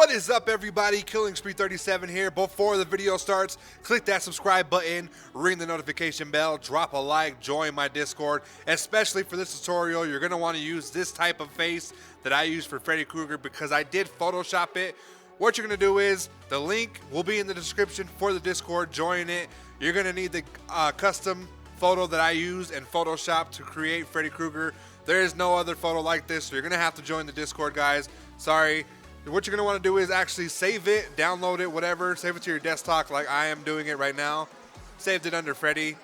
What is up, everybody? Killing Spree 37 here. Before the video starts, click that subscribe button, ring the notification bell, drop a like, join my Discord. Especially for this tutorial, you're going to want to use this type of face that I use for Freddy Krueger because I did Photoshop it. What you're going to do is, the link will be in the description for the Discord. Join it. You're going to need the custom photo that I use in Photoshop to create Freddy Krueger. There is no other photo like this, so you're going to have to join the Discord, guys. Sorry. What you're going to want to do is actually save it, download it, whatever. Save it to your desktop like I am doing it right now. Saved it under Freddy.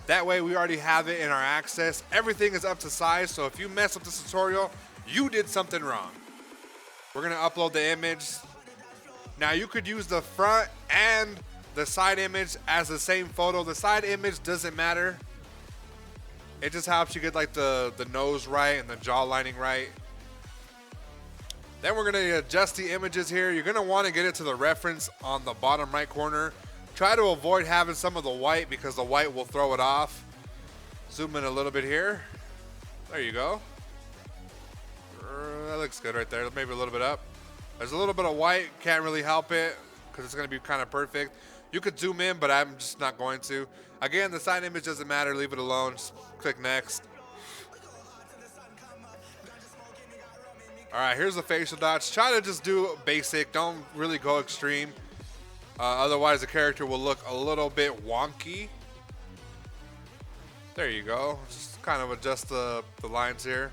That way we already have it in our access. Everything is up to size, so if you mess up this tutorial, you did something wrong. We're going to upload the image. Now you could use the front and the side image as the same photo. The side image doesn't matter. It just helps you get like the nose right and the jaw lining right. Then we're going to adjust the images here. You're going to want to get it to the reference on the bottom right corner. Try to avoid having some of the white because the white will throw it off. Zoom in a little bit here. There you go. That looks good right there. Maybe a little bit up. There's a little bit of white. Can't really help it because it's going to be kind of perfect. You could zoom in, but I'm just not going to. Again, the side image doesn't matter. Leave it alone. Just click next. All right, here's the facial dots. Try to just do basic. Don't really go extreme. Otherwise, the character will look a little bit wonky. There you go. Just kind of adjust the lines here.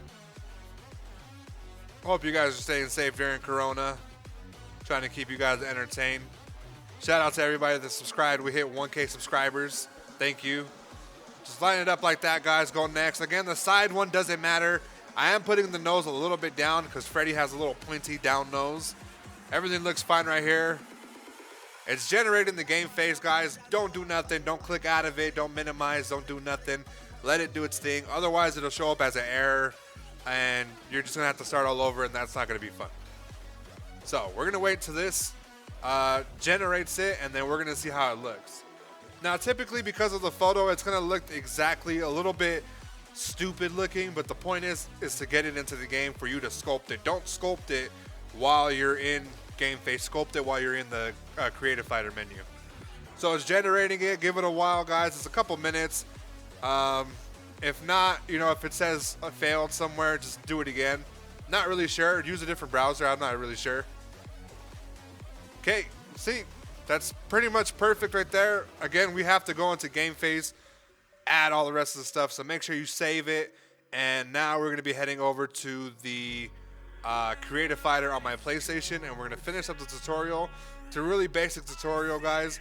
Hope you guys are staying safe during Corona. Trying to keep you guys entertained. Shout out to everybody that subscribed. We hit 1K subscribers. Thank you. Just line it up like that, guys. Go next. Again, the side one doesn't matter. I am putting the nose a little bit down because Freddy has a little pointy down nose. Everything looks fine right here. It's generating the game face, guys. Don't do nothing. Don't click out of it. Don't minimize. Don't do nothing. Let it do its thing. Otherwise, it'll show up as an error, and you're just going to have to start all over, and that's not going to be fun. So we're going to wait till this generates it, and then we're going to see how it looks. Now, typically, because of the photo, it's going to look exactly a little bit stupid looking, but the point is to get it into the game for you to sculpt it. Don't sculpt it while you're in game face. Sculpt it while you're in the creative fighter menu. So it's generating it. Give it a while, guys. It's a couple minutes. If not, if it says failed somewhere, just do it again. Not really sure. Use a different browser. I'm not really sure. Okay, see, that's pretty much perfect right there. Again, we have to go into game face, add all the rest of the stuff, so make sure you save it. And now we're going to be heading over to the creative fighter on my PlayStation, and we're going to finish up the tutorial. It's a really basic tutorial, guys.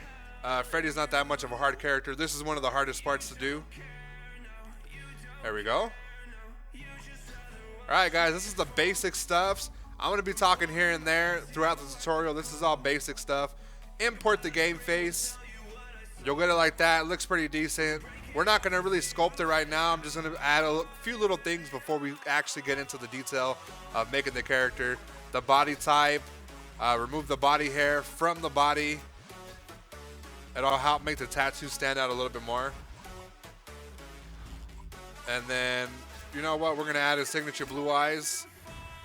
Freddy's not that much of a hard character. This is one of the hardest parts to do. There we go. Alright, guys, this is the basic stuff. I'm going to be talking here and there throughout the tutorial. This is all basic stuff. Import the game face. You'll get it like that. It looks pretty decent. We're not going to really sculpt it right now. I'm just going to add a few little things before we actually get into the detail of making the character. The body type. Remove the body hair from the body. It'll help make the tattoo stand out a little bit more. And then, you know what? We're going to add his signature blue eyes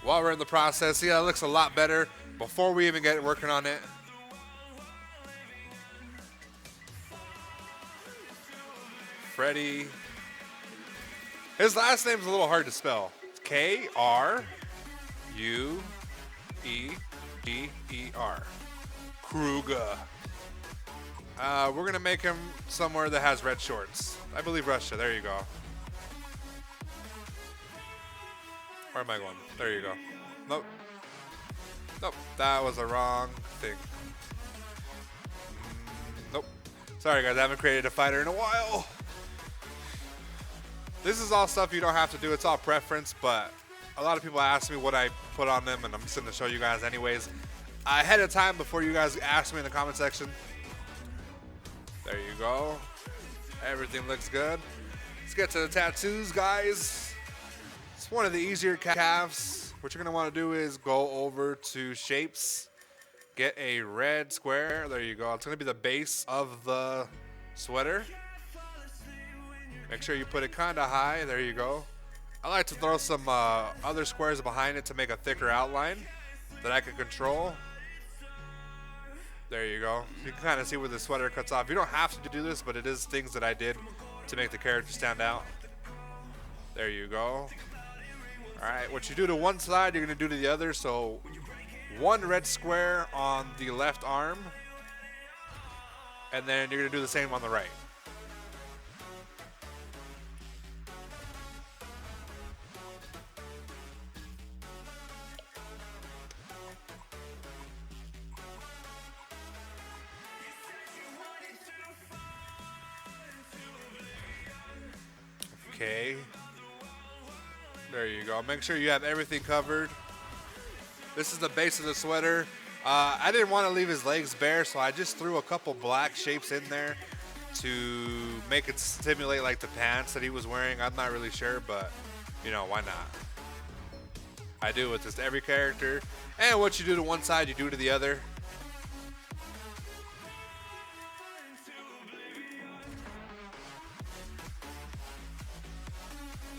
while we're in the process. See, that looks a lot better before we even get working on it. Freddy. His last name's a little hard to spell. K-R-U-E-E-R. Krueger. We're going to make him somewhere that has red shorts. I believe Russia. There you go. Where am I going? There you go. Nope. Nope. That was the wrong thing. Nope. Sorry, guys. I haven't created a fighter in a while. This is all stuff you don't have to do. It's all preference, but a lot of people ask me what I put on them, and I'm just going to show you guys anyways ahead of time before you guys ask me in the comment section. There you go. Everything looks good. Let's get to the tattoos, guys. It's one of the easier calves. What you're going to want to do is go over to shapes, get a red square. There you go. It's going to be the base of the sweater. Make sure you put it kind of high. There you go. I like to throw some other squares behind it to make a thicker outline that I can control. There you go. You can kind of see where the sweater cuts off. You don't have to do this, but it is things that I did to make the character stand out. There you go. All right, what you do to one side, you're going to do to the other. So one red square on the left arm, and then you're going to do the same on the right. Okay. There you go. Make sure you have everything covered. This is the base of the sweater. I didn't want to leave his legs bare, so I just threw a couple black shapes in there to make it simulate like the pants that he was wearing. I'm not really sure, but you know, why not? I do with just every character. And what you do to one side, you do to the other.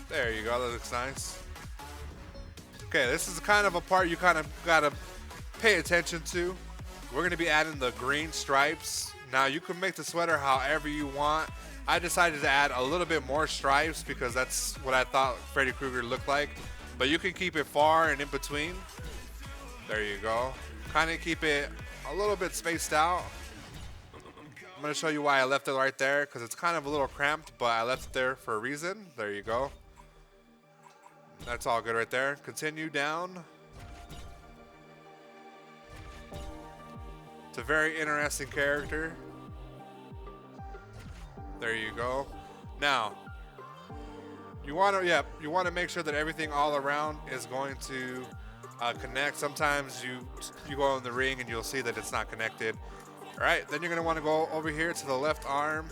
There you go, that looks nice. Okay, this is kind of a part you kind of gotta pay attention to. We're gonna be adding the green stripes. Now you can make the sweater however you want. I decided to add a little bit more stripes because that's what I thought Freddy Krueger looked like. But you can keep it far and in between. There you go. Kind of keep it a little bit spaced out. I'm gonna show you why I left it right there because it's kind of a little cramped, but I left it there for a reason. There you go. That's all good right there. Continue down. It's a very interesting character. There you go. Now, you want to make sure that everything all around is going to connect. Sometimes you go in the ring and you'll see that it's not connected. All right, then you're gonna want to go over here to the left arm,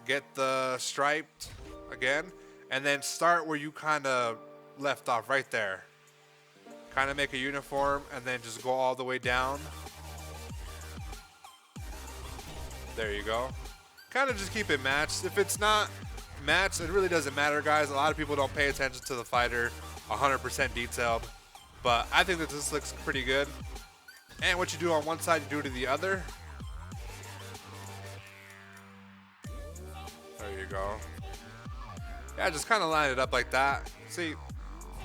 get the striped again, and then start where you kind of left off right there. Kind of make a uniform and then just go all the way down. There you go. Kind of just keep it matched. If it's not matched, it really doesn't matter, guys. A lot of people don't pay attention to the fighter 100% detailed, but I think that this looks pretty good. And what you do on one side, you do to the other. There you go. Yeah, just kind of line it up like that. See,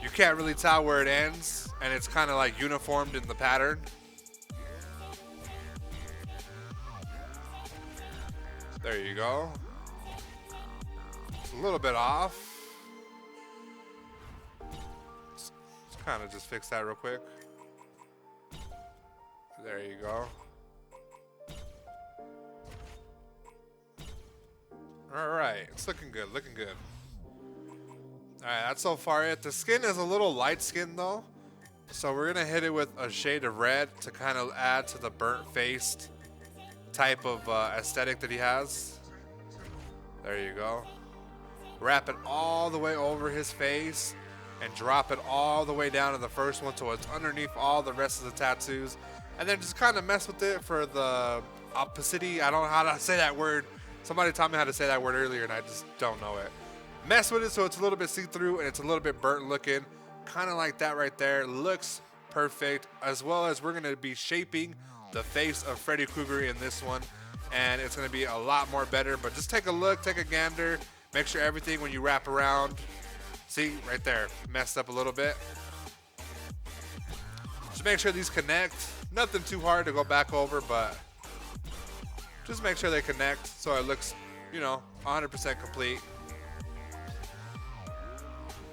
you can't really tell where it ends, and it's kind of like uniformed in the pattern. There you go. It's a little bit off. Let's kind of just fix that real quick. There you go. All right, it's looking good, looking good. All right, that's so far it. The skin is a little light skin though, so we're gonna hit it with a shade of red to kind of add to the burnt-faced type of aesthetic that he has. There you go. Wrap it all the way over his face and drop it all the way down to the first one so it's underneath all the rest of the tattoos. And then just kind of mess with it for the opacity. I don't know how to say that word. Somebody taught me how to say that word earlier and I just don't know it. Mess with it so it's a little bit see-through and it's a little bit burnt looking. Kind of like that right there. Looks perfect. As well as we're going to be shaping the face of Freddy Krueger in this one. And it's going to be a lot more better. But just take a look, take a gander. Make sure everything when you wrap around. See, right there. Messed up a little bit. Just make sure these connect. Nothing too hard to go back over, but just make sure they connect so it looks, you know, 100% complete.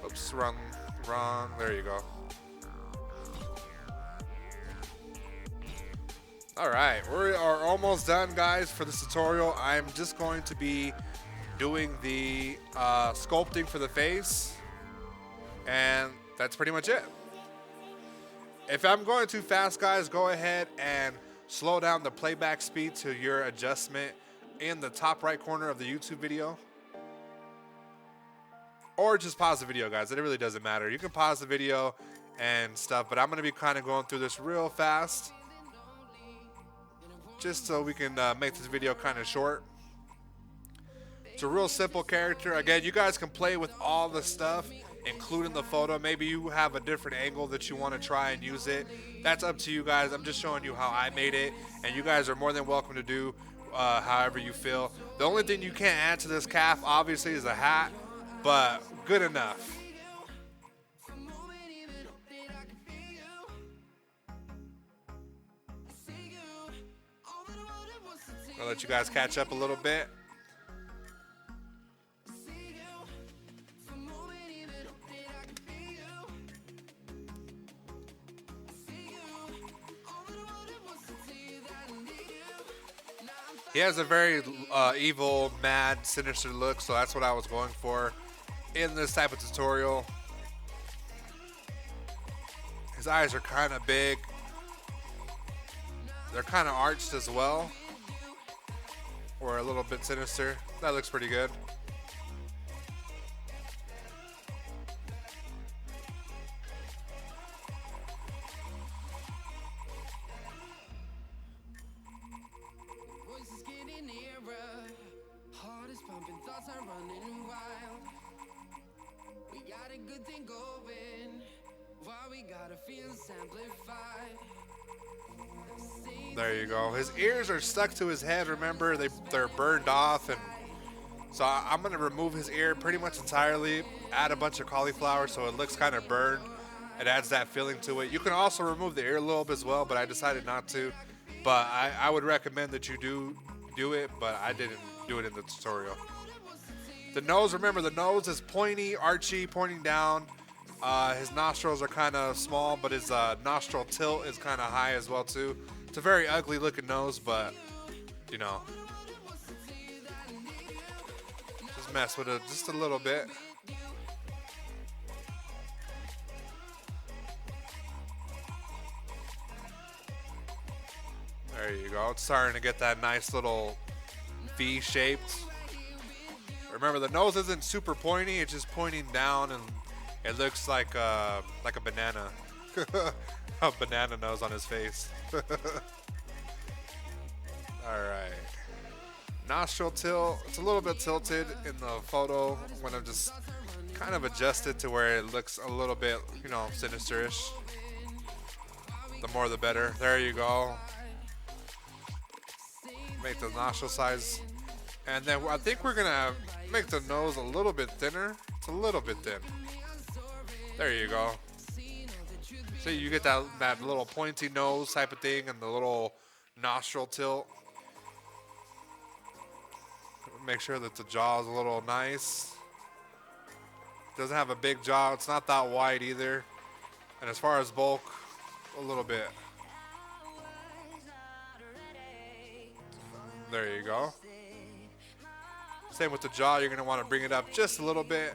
Oops, wrong. There you go. All right, we are almost done, guys, for this tutorial. I'm just going to be doing the sculpting for the face, and that's pretty much it. If I'm going too fast, guys, go ahead and slow down the playback speed to your adjustment in the top right corner of the YouTube video. Or just pause the video, guys. It really doesn't matter. You can pause the video and stuff, but I'm going to be kind of going through this real fast just so we can make this video kind of short. It's a real simple character. Again, you guys can play with all the stuff include in the photo. Maybe you have a different angle that you want to try and use it. That's up to you guys. I'm just showing you how I made it, and you guys are more than welcome to do however you feel. The only thing you can't add to this calf, obviously, is a hat, but good enough. I'll let you guys catch up a little bit. He has a very evil, mad, sinister look, so that's what I was going for in this type of tutorial. His eyes are kind of big. They're kind of arched as well, or a little bit sinister. That looks pretty good. There you go. His ears are stuck to his head. Remember, they're burned off, and so I'm gonna remove his ear pretty much entirely. Add a bunch of cauliflower so it looks kind of burned. It adds that feeling to it. You can also remove the earlobe as well, but I decided not to. But I would recommend that you do it, but I didn't do it in the tutorial. The nose, remember, the nose is pointy, archy, pointing down. His nostrils are kind of small, but his nostril tilt is kind of high as well too. It's a very ugly looking nose, but you know, just mess with it just a little bit. There you go. It's starting to get that nice little V shaped. Remember, the nose isn't super pointy; it's just pointing down, and it looks like a banana. A banana nose on his face. Alright. Nostril tilt. It's a little bit tilted in the photo. I'm going to just kind of adjust it to where it looks a little bit, you know, sinister-ish. The more the better. There you go. Make the nostril size. And then I think we're going to make the nose a little bit thinner. It's a little bit thin. There you go. So you get that little pointy nose type of thing and the little nostril tilt. Make sure that the jaw is a little nice. Doesn't have a big jaw. It's not that wide either. And as far as bulk, a little bit. There you go. Same with the jaw. You're going to want to bring it up just a little bit.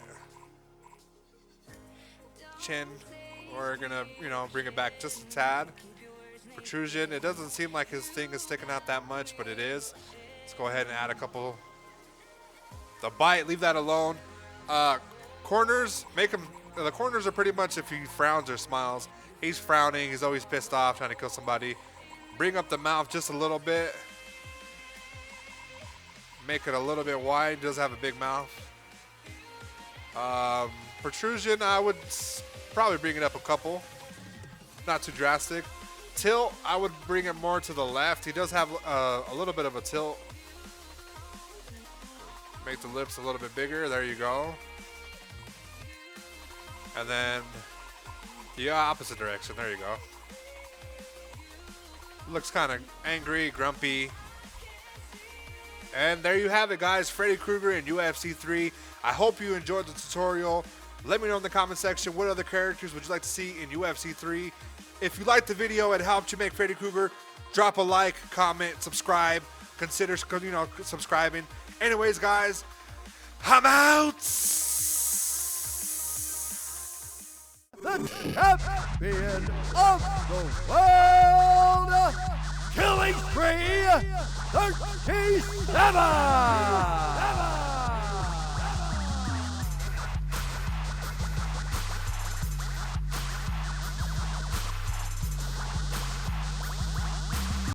Chin. We're gonna, you know, bring it back just a tad. Protrusion. It doesn't seem like his thing is sticking out that much, but it is. Let's go ahead and add a couple. The bite, leave that alone. Corners, make him. The corners are pretty much if he frowns or smiles. He's frowning. He's always pissed off, trying to kill somebody. Bring up the mouth just a little bit. Make it a little bit wide. Does have a big mouth. Protrusion, I would probably bring it up a couple. Not too drastic. Tilt, I would bring it more to the left. He does have a little bit of a tilt. Make the lips a little bit bigger. There you go. And then the opposite direction. There you go. Looks kind of angry, grumpy. And there you have it, guys. Freddy Krueger in UFC 3. I hope you enjoyed the tutorial. Let me know in the comment section what other characters would you like to see in UFC 3. If you liked the video and helped you make Freddy Krueger, drop a like, comment, subscribe. Consider, you know, subscribing. Anyways, guys, I'm out. The champion of the world, killing spree 37.